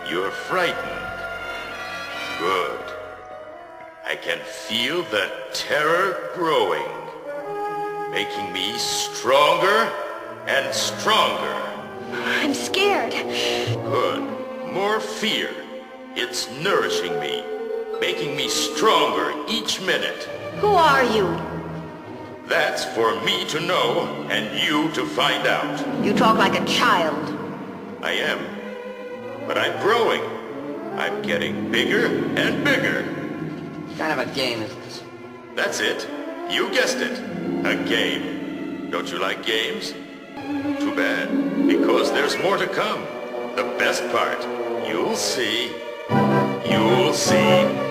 You're frightened. Good. I can feel the terror growing, making me stronger and stronger. I'm scared. Good. More fear. It's nourishing me, making me stronger each minute. Who are you? That's for me to know and you to find out. You talk like a child. I am. But I'm growing. I'm getting bigger and bigger. What kind of a game is this? That's it. You guessed it. A game. Don't you like games? Too bad. Because there's more to come. The best part. You'll see. You'll see.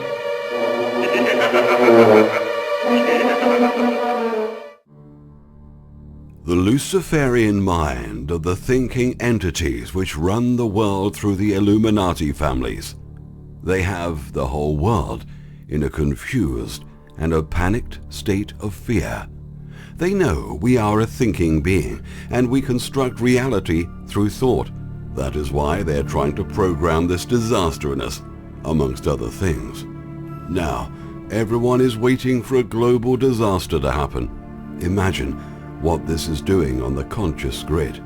The Luciferian mind of the thinking entities which run the world through the Illuminati families. They have the whole world in a confused and a panicked state of fear. They know we are a thinking being and we construct reality through thought. That is why they're trying to program this disaster in us, amongst other things. Now, everyone is waiting for a global disaster to happen. Imagine what this is doing on the conscious grid.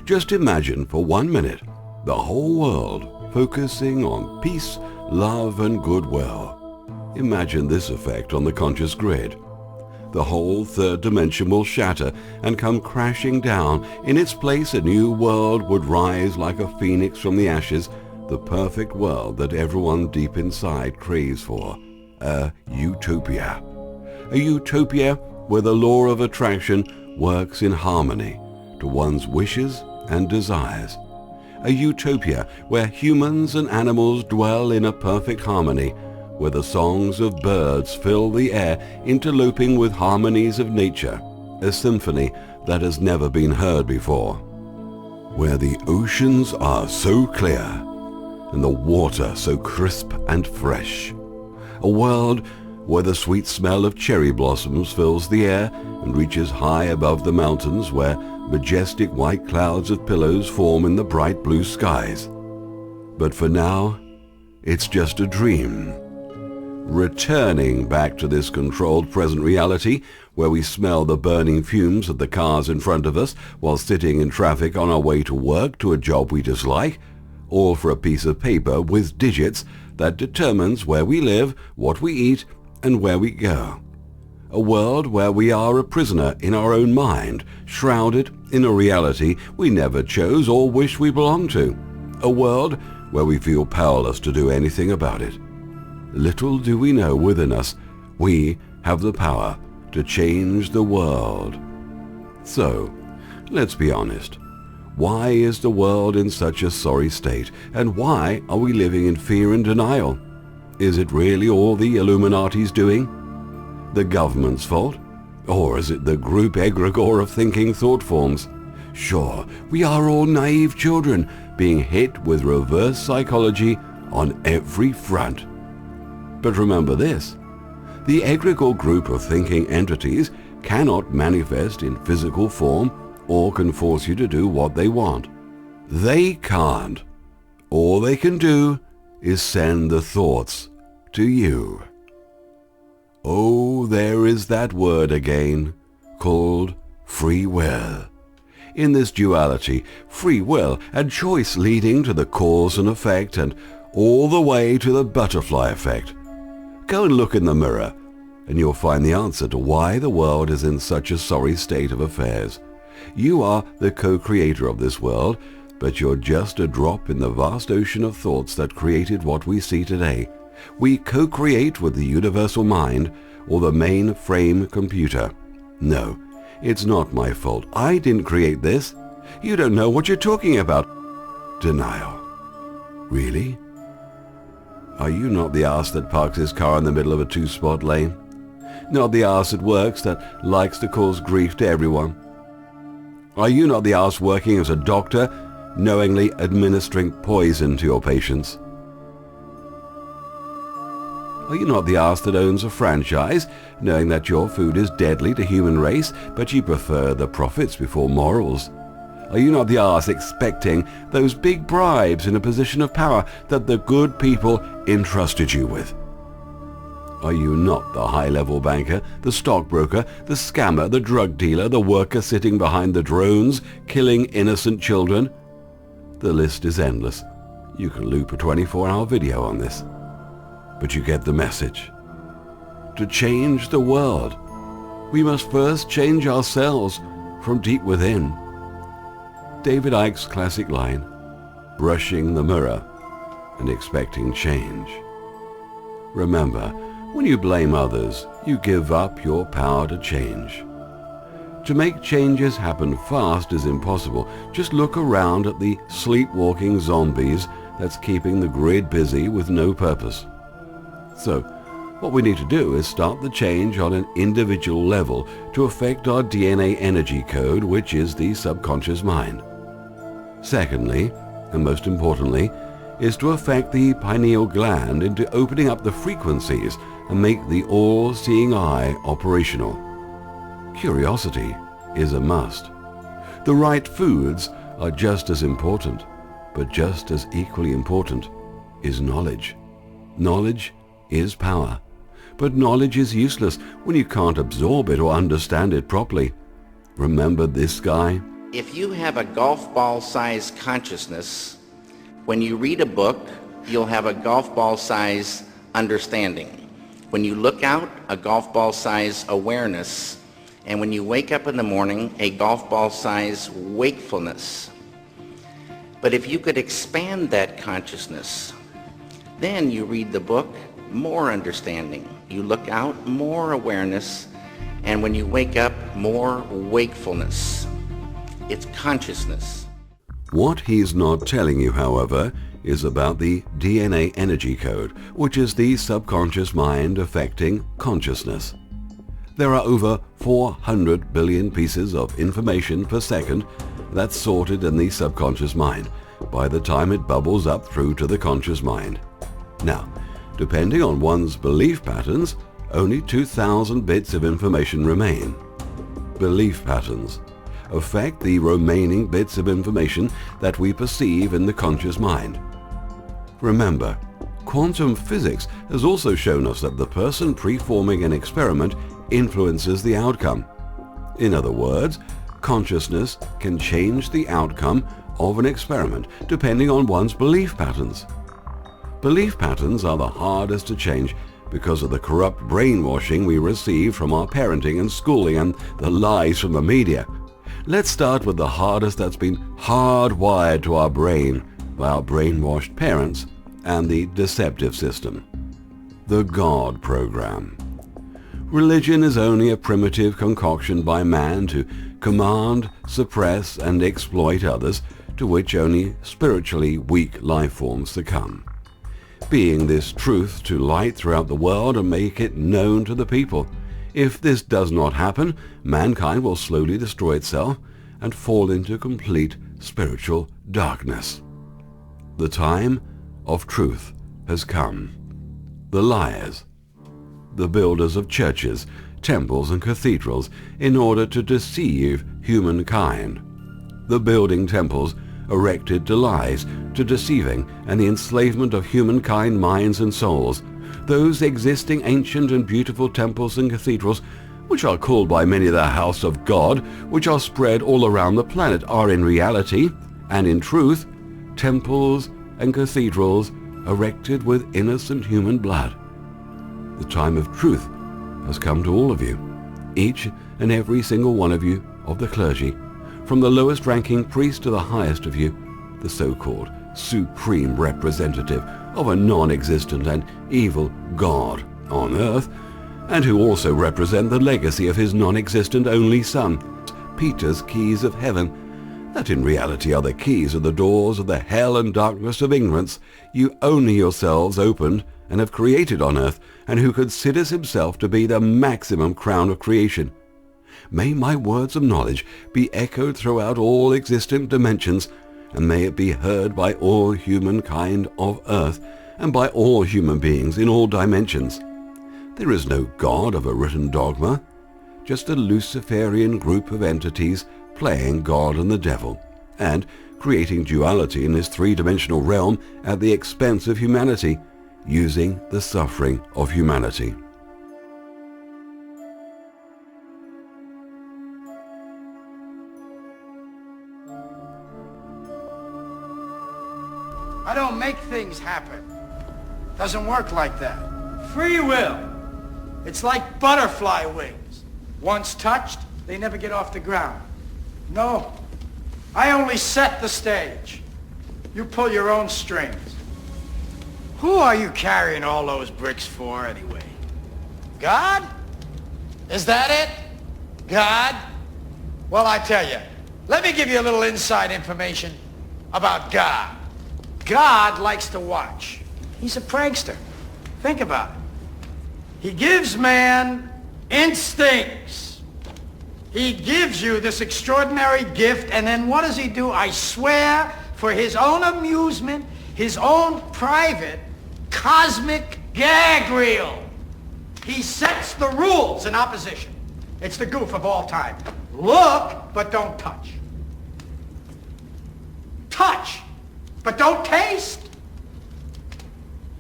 Just imagine for 1 minute the whole world focusing on peace, love and goodwill. Imagine this effect on the conscious grid. The whole third dimension will shatter and come crashing down. In its place, a new world would rise like a phoenix from the ashes, the perfect world that everyone deep inside craves for. A utopia. A utopia where the law of attraction works in harmony to one's wishes and desires. A utopia where humans and animals dwell in a perfect harmony, where the songs of birds fill the air, interloping with harmonies of nature, a symphony that has never been heard before. Where the oceans are so clear and the water so crisp and fresh. A world where the sweet smell of cherry blossoms fills the air and reaches high above the mountains, where majestic white clouds of pillows form in the bright blue skies. But for now, it's just a dream. Returning back to this controlled present reality, where we smell the burning fumes of the cars in front of us while sitting in traffic on our way to work, to a job we dislike, or for a piece of paper with digits that determines where we live, what we eat, and where we go. A world where we are a prisoner in our own mind, shrouded in a reality we never chose or wish we belonged to. A world where we feel powerless to do anything about it. Little do we know within us, we have the power to change the world. So, let's be honest. Why is the world in such a sorry state? And why are we living in fear and denial? Is it really all the Illuminati's doing? The government's fault? Or is it the group egregore of thinking thought forms? Sure, we are all naive children being hit with reverse psychology on every front. But remember this, the egregore group of thinking entities cannot manifest in physical form or can force you to do what they want. They can't. All they can do is send the thoughts to you. Oh, there is that word again, called free will. In this duality, free will and choice leading to the cause and effect and all the way to the butterfly effect. Go and look in the mirror, and you'll find the answer to why the world is in such a sorry state of affairs. You are the co-creator of this world, but you're just a drop in the vast ocean of thoughts that created what we see today. We co-create with the universal mind or the mainframe computer. No, it's not my fault. I didn't create this. You don't know what you're talking about. Denial. Really? Are you not the arse that parks his car in the middle of a two-spot lane? Not the arse at works that likes to cause grief to everyone? Are you not the arse working as a doctor, knowingly administering poison to your patients? Are you not the arse that owns a franchise, knowing that your food is deadly to human race, but you prefer the profits before morals? Are you not the arse expecting those big bribes in a position of power that the good people entrusted you with? Are you not the high-level banker, the stockbroker, the scammer, the drug dealer, the worker sitting behind the drones, killing innocent children? The list is endless. You can loop a 24-hour video on this. But you get the message. To change the world, we must first change ourselves from deep within. David Icke's classic line, brushing the mirror and expecting change. Remember, when you blame others, you give up your power to change. To make changes happen fast is impossible. Just look around at the sleepwalking zombies that's keeping the grid busy with no purpose. So, what we need to do is start the change on an individual level to affect our DNA energy code, which is the subconscious mind. Secondly, and most importantly, is to affect the pineal gland into opening up the frequencies and make the all-seeing eye operational. Curiosity is a must. The right foods are just as important, but just as equally important is knowledge. Knowledge is power, but knowledge is useless when you can't absorb it or understand it properly. Remember this guy? If you have a golf ball-sized consciousness, when you read a book, you'll have a golf ball-sized understanding. When you look out, a golf ball-sized awareness. And when you wake up in the morning, a golf ball-sized wakefulness. But if you could expand that consciousness, then you read the book, more understanding. You look out, more awareness. And when you wake up, more wakefulness. It's consciousness. What he's not telling you, however, is about the DNA energy code, which is the subconscious mind affecting consciousness. There are over 400 billion pieces of information per second that's sorted in the subconscious mind by the time it bubbles up through to the conscious mind. Now, depending on one's belief patterns, only 2,000 bits of information remain. Belief patterns affect the remaining bits of information that we perceive in the conscious mind. Remember, quantum physics has also shown us that the person preforming an experiment influences the outcome. In other words, consciousness can change the outcome of an experiment depending on one's belief patterns. Belief patterns are the hardest to change because of the corrupt brainwashing we receive from our parenting and schooling and the lies from the media. Let's start with the hardest that's been hardwired to our brain by our brainwashed parents and the deceptive system. The God program. Religion is only a primitive concoction by man to command, suppress, and exploit others, to which only spiritually weak life forms succumb. Being this truth to light throughout the world and make it known to the people. If this does not happen, mankind will slowly destroy itself and fall into complete spiritual darkness. The time of truth has come. The liars, the builders of churches, temples and cathedrals in order to deceive humankind. The building temples erected to lies, to deceiving and the enslavement of humankind minds and souls. Those existing ancient and beautiful temples and cathedrals, which are called by many the house of God, which are spread all around the planet, are in reality and in truth temples and cathedrals erected with innocent human blood. The time of truth has come to all of you, each and every single one of you of the clergy, from the lowest ranking priest to the highest of you, the so-called supreme representative of a non-existent and evil God on earth, and who also represent the legacy of his non-existent only son, Peter's keys of heaven, that in reality are the keys of the doors of the hell and darkness of ignorance you only yourselves opened and have created on earth, and who considers himself to be the maximum crown of creation. May my words of knowledge be echoed throughout all existent dimensions, and may it be heard by all humankind of earth, and by all human beings in all dimensions. There is no God of a written dogma, just a Luciferian group of entities playing God and the devil. and creating duality in this three-dimensional realm at the expense of humanity, using the suffering of humanity. I don't make things happen. Doesn't work like that. Free will. It's like butterfly wings. Once touched, they never get off the ground. No, I only set the stage. You pull your own strings. Who are you carrying all those bricks for anyway? God? Is that it? God? Well, I tell you, let me give you a little inside information about God. God likes to watch. He's a prankster. Think about it. He gives man instincts. He gives you this extraordinary gift, and then what does he do? I swear, for his own amusement, his own private cosmic gag reel. He sets the rules in opposition. It's the goof of all time. Look, but don't touch. Touch, but don't taste.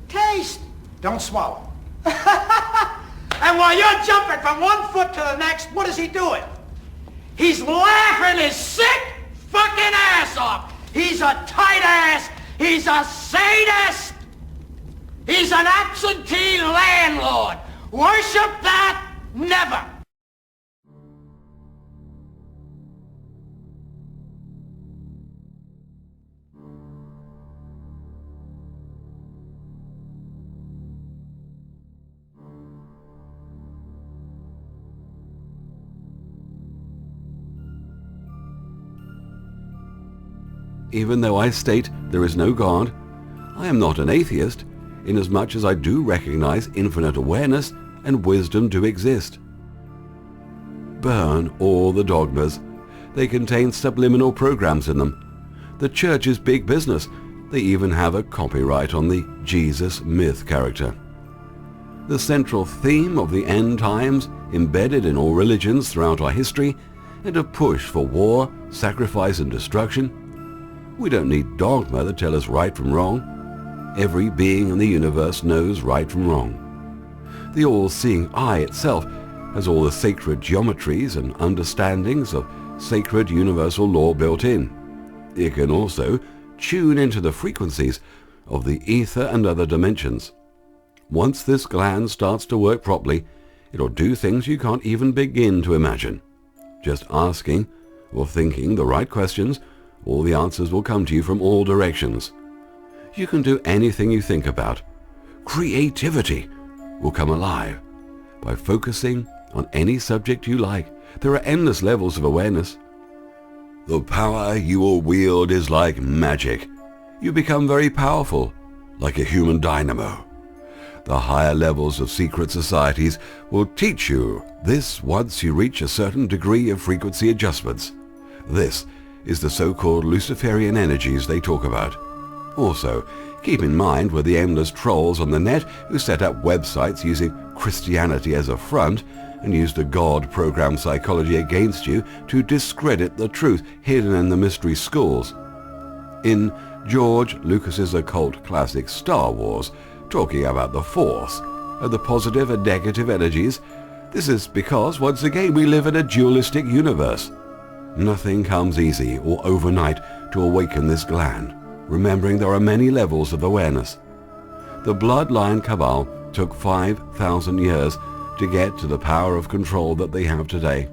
Taste, don't swallow. And while you're jumping from one foot to the next, what is he doing? He's laughing his sick fucking ass off. He's a tight ass. He's a sadist. He's an absentee landlord. Worship that? Never. Even though I state there is no God, I am not an atheist, inasmuch as I do recognize infinite awareness and wisdom do exist. Burn all the dogmas. They contain subliminal programs in them. The church is big business. They even have a copyright on the Jesus myth character. The central theme of the end times, embedded in all religions throughout our history, and a push for war, sacrifice and destruction. We don't need dogma to tell us right from wrong. Every being in the universe knows right from wrong. The all-seeing eye itself has all the sacred geometries and understandings of sacred universal law built in. It can also tune into the frequencies of the ether and other dimensions. Once this gland starts to work properly, it'll do things you can't even begin to imagine. Just asking or thinking the right questions, all the answers will come to you from all directions. You can do anything you think about. Creativity will come alive by focusing on any subject you like. There are endless levels of awareness. The power you will wield is like magic. You become very powerful, like a human dynamo. The higher levels of secret societies will teach you this once you reach a certain degree of frequency adjustments. This is the so-called Luciferian energies they talk about. Also, keep in mind with the endless trolls on the net who set up websites using Christianity as a front and use the God-programmed psychology against you to discredit the truth hidden in the mystery schools. In George Lucas's occult classic Star Wars, talking about the Force and the positive and negative energies, this is because, once again, we live in a dualistic universe. Nothing comes easy or overnight to awaken this gland, remembering there are many levels of awareness. The bloodline cabal took 5,000 years to get to the power of control that they have today.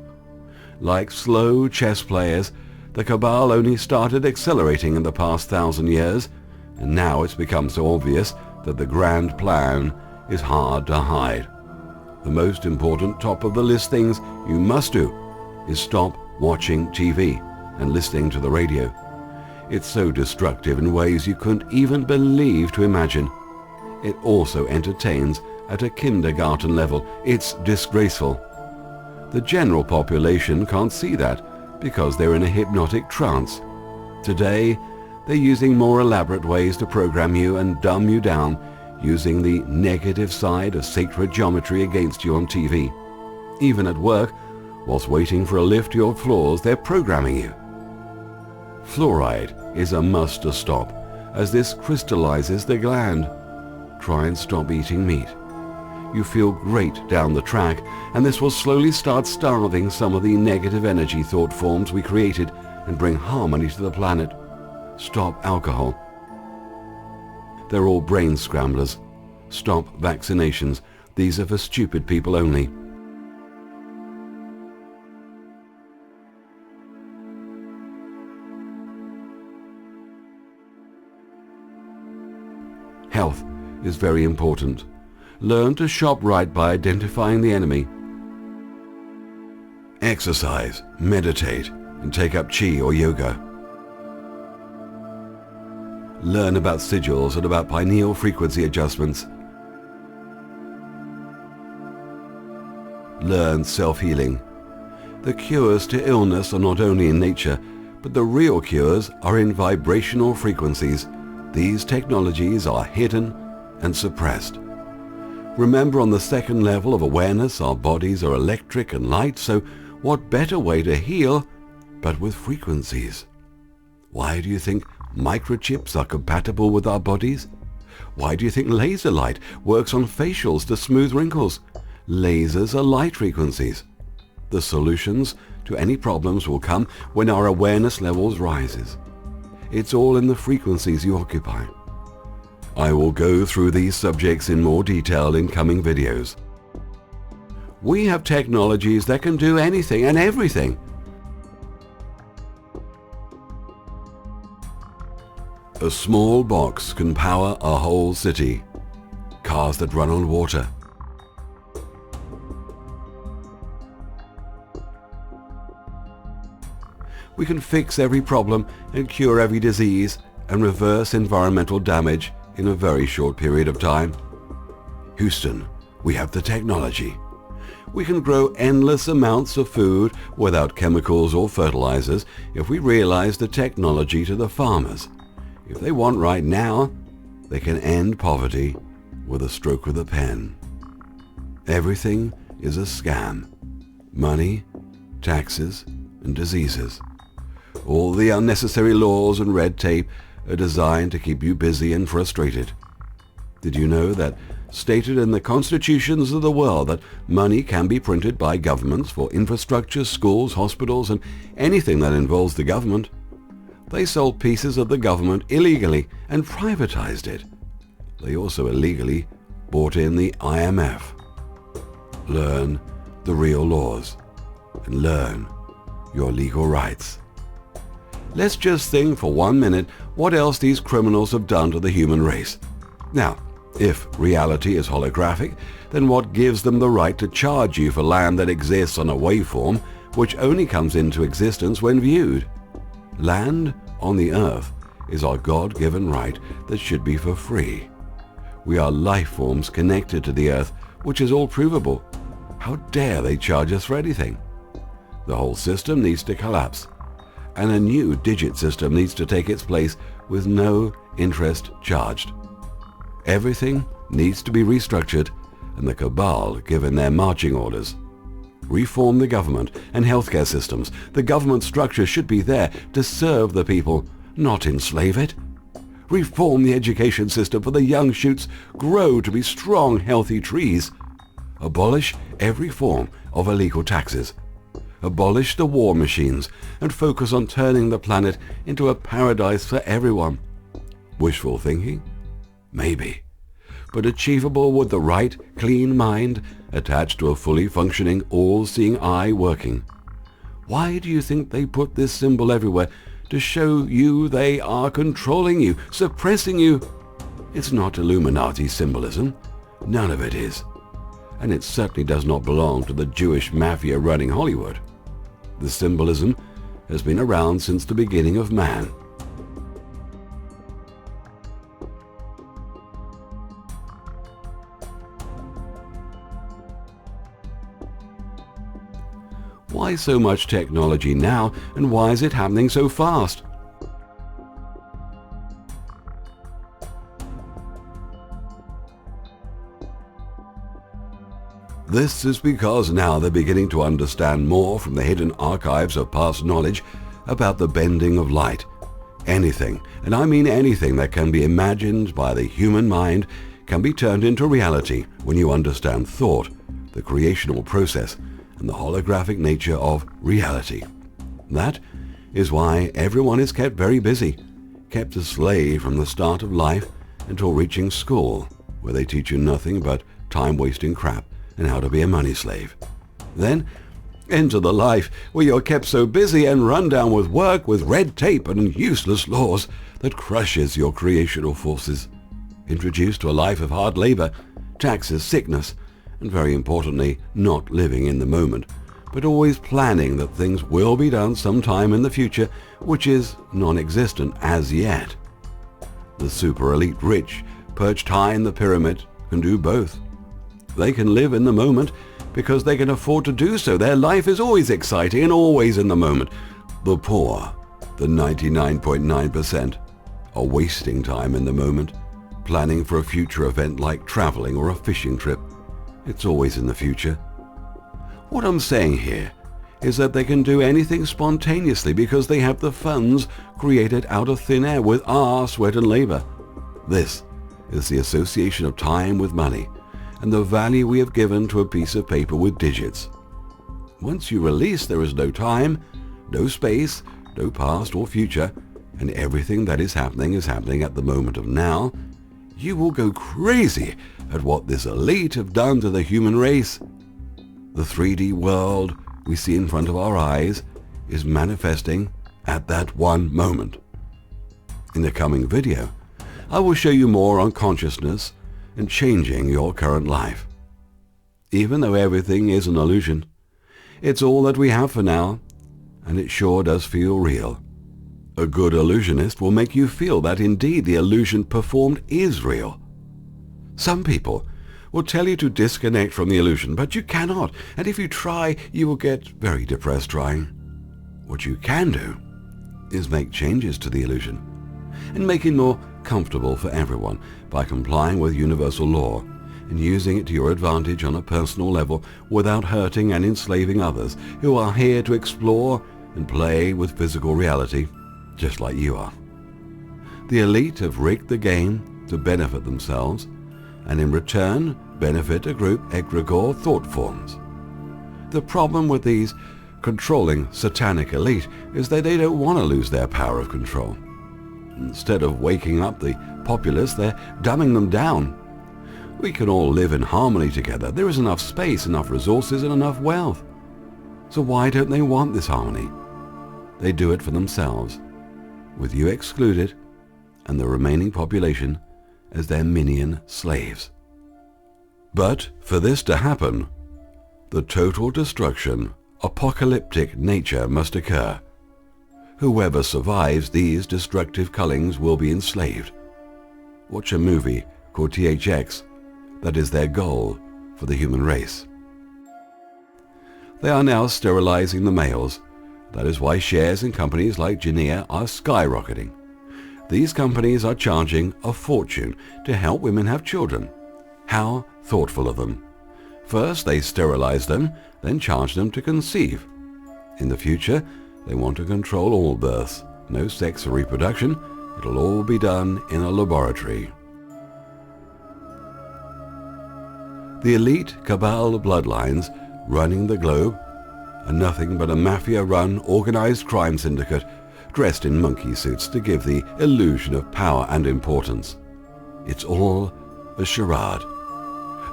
Like slow chess players, the cabal only started accelerating in the past 1,000 years, and now it's become so obvious that the grand plan is hard to hide. The most important top of the list things you must do is stop watching TV and listening to the radio. It's so destructive in ways you couldn't even believe to imagine. It also entertains at a kindergarten level. It's disgraceful. The general population can't see that because they're in a hypnotic trance. Today, they're using more elaborate ways to program you and dumb you down, using the negative side of sacred geometry against you on TV. Even at work, whilst waiting for a lift to your floors, they're programming you. Fluoride is a must to stop, as this crystallizes the gland. Try and stop eating meat. You feel great down the track, and this will slowly start starving some of the negative energy thought forms we created and bring harmony to the planet. Stop alcohol. They're all brain scramblers. Stop vaccinations. These are for stupid people only. Health is very important. Learn to shop right by identifying the enemy. Exercise, meditate, and take up chi or yoga. Learn about sigils and about pineal frequency adjustments. Learn self-healing. The cures to illness are not only in nature, but the real cures are in vibrational frequencies. These technologies are hidden and suppressed. Remember, on the second level of awareness, our bodies are electric and light, so what better way to heal but with frequencies? Why do you think microchips are compatible with our bodies? Why do you think laser light works on facials to smooth wrinkles? Lasers are light frequencies. The solutions to any problems will come when our awareness levels rises. It's all in the frequencies you occupy. I will go through these subjects in more detail in coming videos. We have technologies that can do anything and everything. A small box can power a whole city. Cars that run on water. We can fix every problem and cure every disease and reverse environmental damage in a very short period of time. Houston, we have the technology. We can grow endless amounts of food without chemicals or fertilizers if we realize the technology to the farmers. If they want right now, they can end poverty with a stroke of the pen. Everything is a scam. Money, taxes, and diseases. All the unnecessary laws and red tape are designed to keep you busy and frustrated. Did you know that stated in the constitutions of the world that money can be printed by governments for infrastructure, schools, hospitals, and anything that involves the government? They sold pieces of the government illegally and privatized it. They also illegally bought in the IMF. Learn the real laws and learn your legal rights. Let's just think for 1 minute what else these criminals have done to the human race. Now, if reality is holographic, then what gives them the right to charge you for land that exists on a waveform which only comes into existence when viewed? Land on the earth is our God-given right that should be for free. We are life forms connected to the earth, which is all provable. How dare they charge us for anything? The whole system needs to collapse, and a new digit system needs to take its place with no interest charged. Everything needs to be restructured and the cabal given their marching orders. Reform the government and healthcare systems. The government structure should be there to serve the people, not enslave it. Reform the education system for the young shoots grow to be strong, healthy trees. Abolish every form of illegal taxes. Abolish the war machines and focus on turning the planet into a paradise for everyone. Wishful thinking? Maybe. But achievable with the right, clean mind attached to a fully functioning, all-seeing eye working. Why do you think they put this symbol everywhere? To show you they are controlling you, suppressing you. It's not Illuminati symbolism. None of it is. And it certainly does not belong to the Jewish mafia running Hollywood. The symbolism has been around since the beginning of man. Why so much technology now, and why is it happening so fast? This is because now they're beginning to understand more from the hidden archives of past knowledge about the bending of light Anything, and I mean anything that can be imagined by the human mind, can be turned into reality when you understand thought, the creational process, and the holographic nature of reality. That is why everyone is kept very busy, kept a slave from the start of life until reaching school, where they teach you nothing but time-wasting crap and how to be a money slave. Then enter the life where you're kept so busy and run down with work, with red tape and useless laws that crushes your creational forces. Introduced to a life of hard labor, taxes, sickness, and very importantly, not living in the moment, but always planning that things will be done sometime in the future, which is non-existent as yet. The super elite rich, perched high in the pyramid, can do both. They can live in the moment because they can afford to do so. Their life is always exciting and always in the moment. The poor, the 99.9%, are wasting time in the moment, planning for a future event like traveling or a fishing trip. It's always in the future. What I'm saying here is that they can do anything spontaneously because they have the funds created out of thin air with our sweat and labor. This is the association of time with money and the value we have given to a piece of paper with digits. Once you release, there is no time, no space, no past or future, and everything that is happening at the moment of now. You will go crazy at what this elite have done to the human race. The 3D world we see in front of our eyes is manifesting at that one moment. In the coming video, I will show you more on consciousness and changing your current life. Even though everything is an illusion, it's all that we have for now, and it sure does feel real. A good illusionist will make you feel that indeed the illusion performed is real. Some people will tell you to disconnect from the illusion, but you cannot, and if you try, you will get very depressed trying. What you can do is make changes to the illusion and make it more comfortable for everyone by complying with universal law and using it to your advantage on a personal level without hurting and enslaving others who are here to explore and play with physical reality just like you are. The elite have rigged the game to benefit themselves and in return benefit a group egregore thought forms. The problem with these controlling satanic elite is that they don't want to lose their power of control. Instead of waking up the populace, they're dumbing them down. We can all live in harmony together. There is enough space, enough resources, and enough wealth. So why don't they want this harmony? They do it for themselves, with you excluded and the remaining population as their minion slaves. But for this to happen, the total destruction, apocalyptic nature must occur. Whoever survives these destructive cullings will be enslaved. Watch a movie called THX. That is their goal for the human race. They are now sterilizing the males. That is why shares in companies like Genea are skyrocketing. These companies are charging a fortune to help women have children. How thoughtful of them. First they sterilize them, then charge them to conceive. In the future, they want to control all births. No sex or reproduction. It'll all be done in a laboratory. The elite cabal bloodlines running the globe are nothing but a mafia-run organized crime syndicate dressed in monkey suits to give the illusion of power and importance. It's all a charade.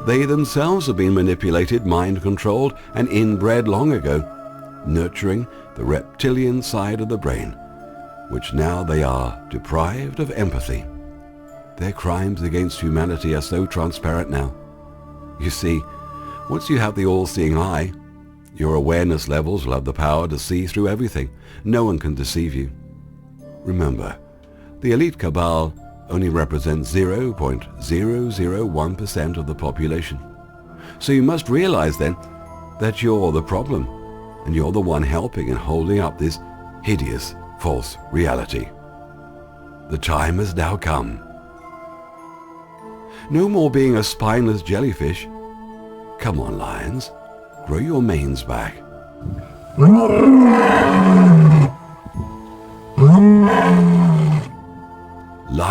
They themselves have been manipulated, mind-controlled, and inbred long ago, nurturing the reptilian side of the brain, which now they are deprived of empathy. Their crimes against humanity are so transparent now. You see, once you have the all-seeing eye, your awareness levels will have the power to see through everything. No one can deceive you. Remember, the elite cabal only represents 0.001% of the population. So you must realize then that you're the problem, and you're the one helping and holding up this hideous false reality. The time has now come. No more being a spineless jellyfish. Come on, lions. Grow your manes back.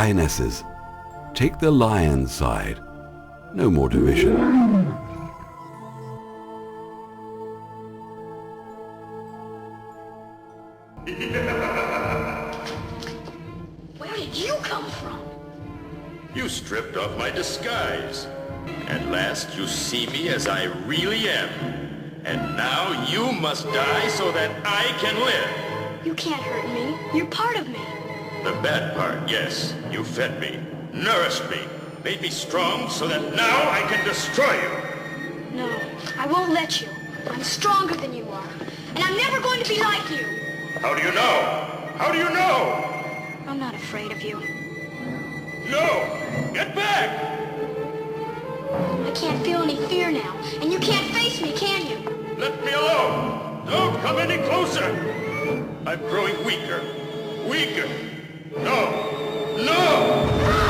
lionesses. Take the lion's side. No more division. Where did you come from? You stripped off my disguise. At last you see me as I really am. And now you must die so that I can live. You can't hurt me. You're part of me. The bad part, yes. You fed me, nourished me, made me strong so that now I can destroy you. No, I won't let you. I'm stronger than you are. And I'm never going to be like you. How do you know? How do you know? I'm not afraid of you. No! Get back! I can't feel any fear now. And you can't face me, can you? Let me alone! Don't come any closer! I'm growing weaker. Weaker! No! No!